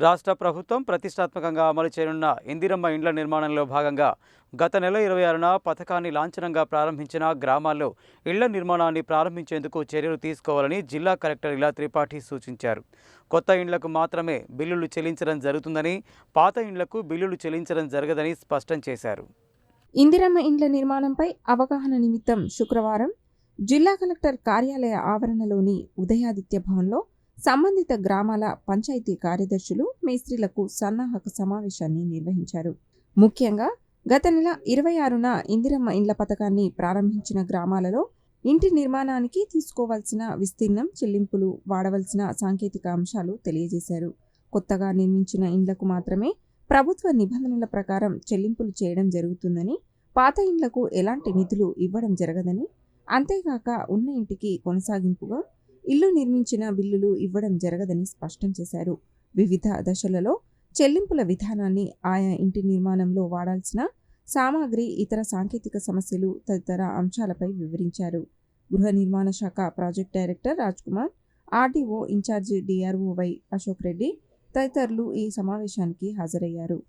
రాష్ట్ర ప్రభుత్వం ప్రతిష్టాత్మకంగా అమలు చేయనున్న ఇందిరమ్మ ఇండ్ల నిర్మాణంలో భాగంగా గత నెల 26న పథకాన్ని లాంఛనంగా ప్రారంభించిన గ్రామాల్లో ఇళ్ల నిర్మాణాన్ని ప్రారంభించేందుకు చర్యలు తీసుకోవాలని జిల్లా కలెక్టర్ ఇలా త్రిపాఠి సూచించారు. కొత్త ఇండ్లకు మాత్రమే బిల్లులు చెల్లించడం జరుగుతుందని, పాత ఇండ్లకు బిల్లులు చెల్లించడం జరగదని స్పష్టం చేశారు. ఇందిరమ్మ ఇండ్ల నిర్మాణంపై అవగాహన నిమిత్తం శుక్రవారం జిల్లా కలెక్టర్ కార్యాలయ ఆవరణలోని ఉదయాదిత్య భవన్లో సంబంధిత గ్రామాల పంచాయతీ కార్యదర్శులు, మేస్త్రీలకు సన్నాహక సమావేశాన్ని నిర్వహించారు. ముఖ్యంగా గత నెల 26న ఇందిరమ్మ ఇండ్ల పథకాన్ని ప్రారంభించిన గ్రామాలలో ఇంటి నిర్మాణానికి తీసుకోవాల్సిన విస్తీర్ణం, చెల్లింపులు, వాడవలసిన సాంకేతిక అంశాలు తెలియజేశారు. కొత్తగా నిర్మించిన ఇండ్లకు మాత్రమే ప్రభుత్వ నిబంధనల ప్రకారం చెల్లింపులు చేయడం జరుగుతుందని, పాత ఇండ్లకు ఎలాంటి నిధులు ఇవ్వడం జరగదని, అంతేకాక ఉన్న ఇంటికి కొనసాగింపుగా ఇల్లు నిర్మించిన బిల్లులు ఇవ్వడం జరగదని స్పష్టం చేశారు. వివిధ దశలలో చెల్లింపుల విధానాన్ని, ఆయా ఇంటి నిర్మాణంలో వాడాల్సిన సామాగ్రి, ఇతర సాంకేతిక సమస్యలు తదితర అంశాలపై వివరించారు. గృహ నిర్మాణ శాఖ project director Raj Kumar, RDO incharge DRO Y Ashok Reddy తదితరులు ఈ సమావేశానికి హాజరయ్యారు.